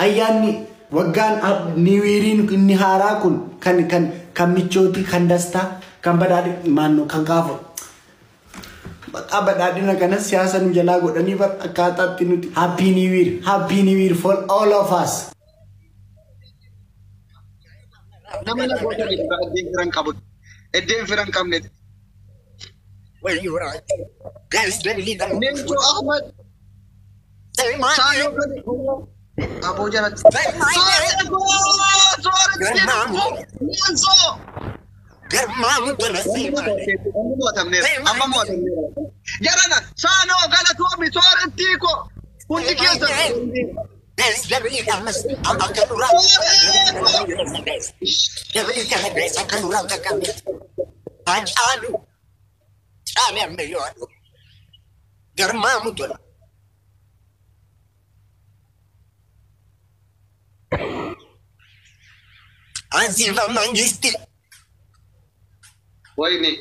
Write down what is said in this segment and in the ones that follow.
ayyaanni waggaan niwiiriin inni haaraa kun kan michooti kan dastaa kan badhaadhi maannoo kan kaafa bakka badhaadhina kanas siyaasa nu jalaa godhanii akkaataatti nuti happy new year for all of us. Namana goota bita eddeen firan qabne. Well, you're right. Guys, let me leave that. Nenjo Ahmad. Abu Jarat. Jarana, Sano, Galatomi, Soren Tico. Who's Wayne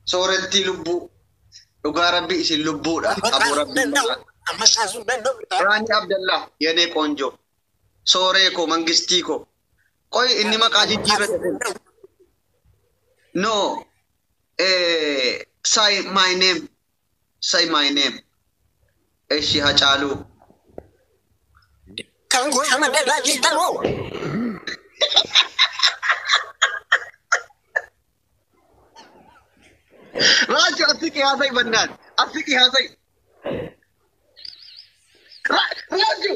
Soretti lubbu dhugaa rabbi isin lubbuudha abu rabbi Rani Abdullah yene konjo sore ko mangisti ko koy inni maqaa jijjiirate no say my name eshi hachalu kango amadala jitalo Raju asiki hasai bandan asiki hasai Raju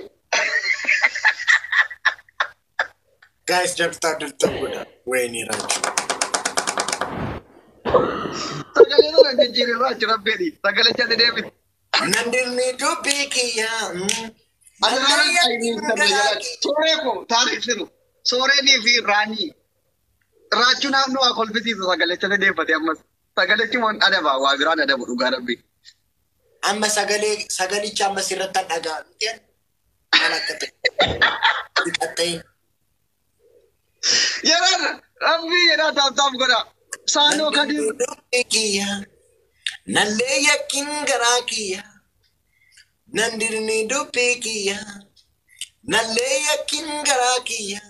guys just started to Wayne Raju sagale no jijjiire Raju rabbedi sagale chade David nandini to pikiya sore ko tarik siru sore ni fi Rani Raju namnu akol biti sagale chade David ammas sagale chimon adaba wa birana adabu dhugaa rabbi amma sagalicha amma sirratan dhagaa mitiyan malakate itay yaran rabbi yada tam goda sano kadir kiya nalle yakin garakiya nandirni dupikiya nalle yakin garakiya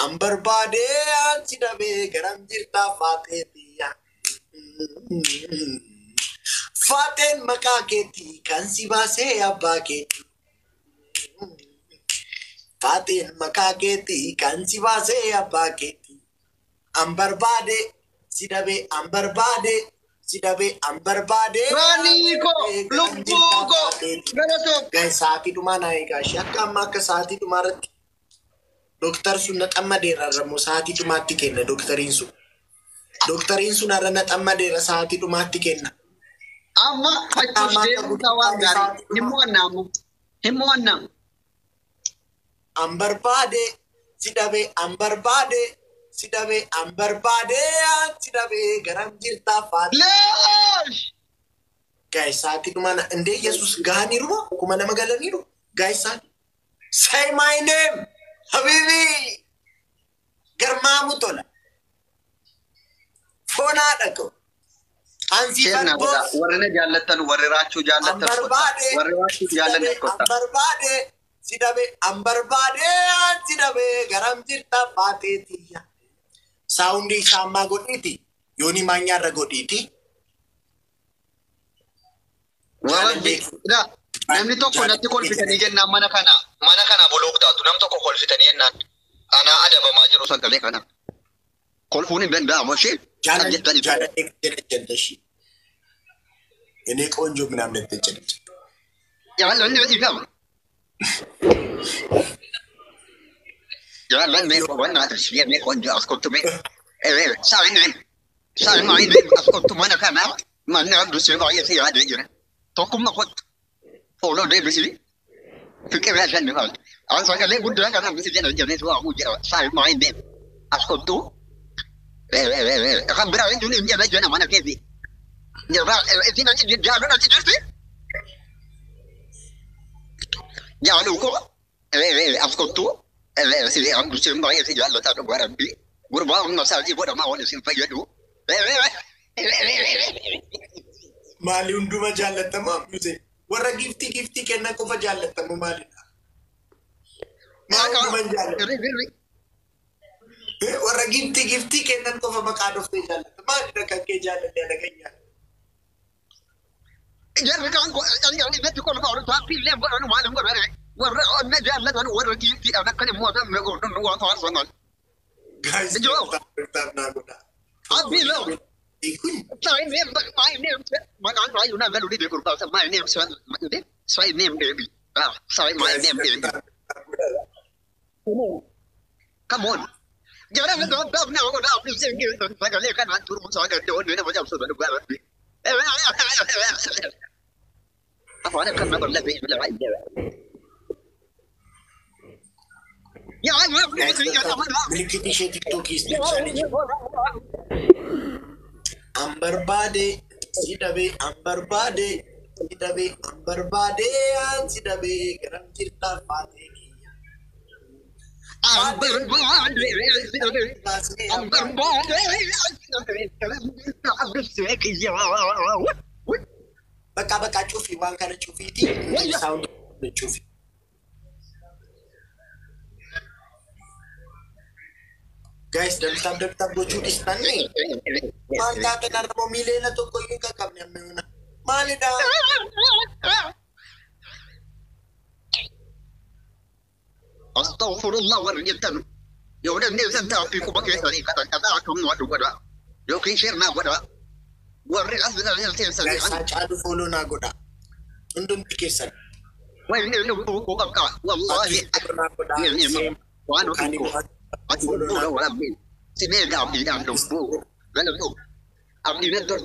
ambar bade ansidabe garam jirta fatetiya Faten makaketi kan sibase abaketi Faten makaketi kan sibase abaketi ambarbade sidabe ambarbade Rani ko lubbu ko berato guys saati dumana ega shakka makka saati dumarat doktor sunna qamadera ramo saati dumatti kenna doktorin sun arana qamadera saati dumatti kenna amma fachush deemu tawaan gaarii himmoonnam ambarbade sidabe garam jirta faat leesh guys saati dumana inde Jesus gani rumo kuma nama galaniru guys say my name habibi garmamu tola fona dako ansi boss warrena jaallatan warreraachuu jaallatan warreraachuu jaallanne kotta sidabe garam jirta faatetiya soundi sama goditi yoni manyarra goditi warabbi ida namni tokko natti kolfitanii jennaan mana kana boloktaatu nam tokko kolfitanii jennaan ana adabamaa jiru sagalee kana kolfuun hin danda'amu ishee jaalateeshi ini ቆንጆ ምናምን ተጨነች jalan ይገባ jalan me wana tashia me konjo ascolto me sai mai ne ascolto mana kana man abdu se vai se ya de jere to kuma ko follow de bisi fikira jan ne hal an sanga le gudra kana bisi jana jane to aku jara sai mai ne ascolto kan bra indu ne jana jana mana kefi ya ba tina ni jalu na ti jirti ya lu ko ascolto si le andu se mai se jalo ta do rabbi gurba on sa ji boda ma woni sim fayadu mali unduma jalatama muse warra giftii kennan qofa jaallatamu maalidha? Maka, Maal jaallatamu? Warra giftii kennan qofa maqaa dhuftee jaallata. Maalidha kan kee jaallatee dhagayyaa? jarri kan yang ini kalau kau orang pilih bukan malam kau ada. Warra onna jalan kan warra kiti anak kan muatan mereka nunggu apa sana. Guys, Jo. bentar na ako na. Abi lo. Ikun. Saya name my name. Mana saya una galu di kurba my name saya name baby. Ah, saya my name baby. Come on. Jangan nak tahu nak aku dah bisa gitu. Saya lihat kan turun saya dah doa dia macam sudah buat. Apa ada kan nak lebih lebih. Ya, Bilikit ishee TikTokis ibsanii Ambarbaade sidabe ambarbaade sidabe ambarbaade sidabe garam jirta faate kiyya bakka cufi waan kana cufiiti sound cufi guys dabtab gochuu dhiisnanii maal taate narra miileena tokko iyyuu qaqqabne amma maalidha Astaghfirullah warjatan. Ya udah ni saya tahu aku pakai tadi kata kamu ada gua. Yo share na gua. Warri asal guys hachaadu follow naa godha hundumti keessan Wah ini lu ka wallahi ini wano aku udah wala bin. Sini dah abdi dah bu. Lalu tu abdi dah tu.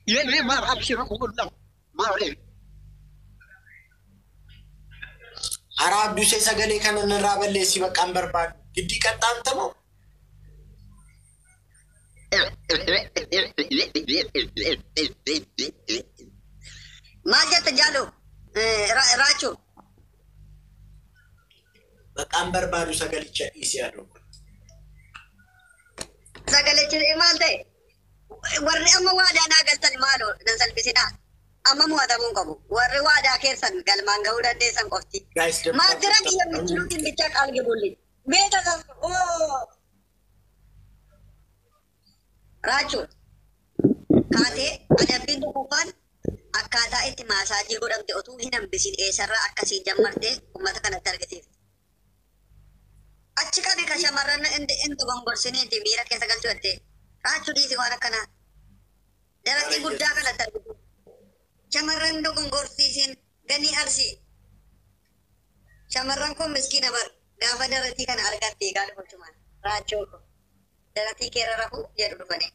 Ini mar abshir aku bilang. Mari. Arab dusee sagalee kana narraa balleessi bakka hin barbaadu giddii qaxxaamtamoo Maja terjalo, racu. bakka hin barbaadu sagalicha dhiisee aduu Sagale ciri malte. Warri amma waada na galtan malo dan salbisina. Amma muhatamun qabu. Warri waada keessan galmaan ga'uu dandeessan qofti. guys Maajira biyya michiluutiin bicha qalge bulli. Beeta Racu. Kaatee adabbiin dhukkubaan akkaataa itti maasaajii godhamte otuu hin hambisin eessarraa akkasii jammartee uummata kanatti argisiifte. Achi kan shamarran inni gongorsiniiti miira keessa galchuu jettee raachuu dhiisi waan akkanaa. Darasii guddaa kanatti argitu. Shamarran dogongorsiisin ganii arsii. Shamarran kun miskiina bar gaafa daratii kana argatte eegaa bulchumaan raachuu kun. Daratii keera rafuu jedhu dhufanii.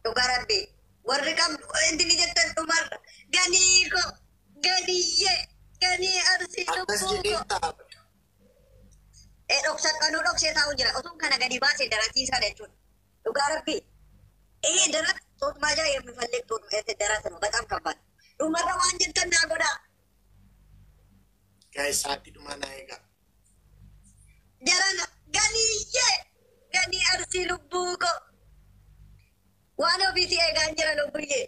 Dhugaa rabbii warri qabdu inni jettan dhumarra ganii ko ganiyyee ganii arsii akkas dhukkuu jedhee ko. ta'a Dhoksanuu dhoksee taa'u jira. Otuun kana gadi baasee daratii isaa jechuudha. Dhugaa rabbii. Darat sotumaa jaa yoo mifallee daratan bataam kabbaad. Dhumarra waan jettan naa godhaa. guys sa'aatii dhumaa naa eegaa Jarana ganiyyee ganii arsii lubbuu ko. Waan ofiitii eegaa hin jira lubbuyyee.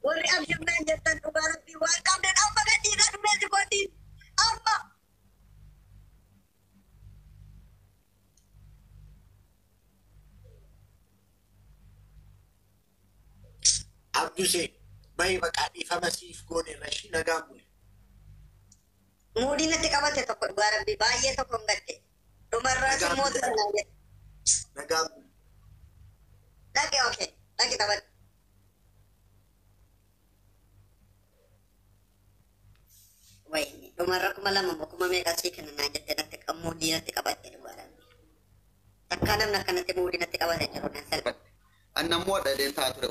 Warri abshimnaan jettan dhugaa rabbii waan qabdan amma gadhiidhaa dhumeessi koottiin amma. abdusee bayi bakka dhiifama siif goone rashii nagaa bule Muudii natti qabate tokko dhugaa rabbii baay'ee tokko hin gatte. Dhumarraas immoo sanaan jedhe. nagaa bule Dhaqe okee dhaqe taphadhu. Wayni dhumarra kuma lama bokkuma meeqasii kenna naan jette natti muudii natti qabatte dhugaa rabbii. Takkaa namni akkanatti muudii natti qabate jiru naan salpha. Annammoo dhadheen ta'a ture.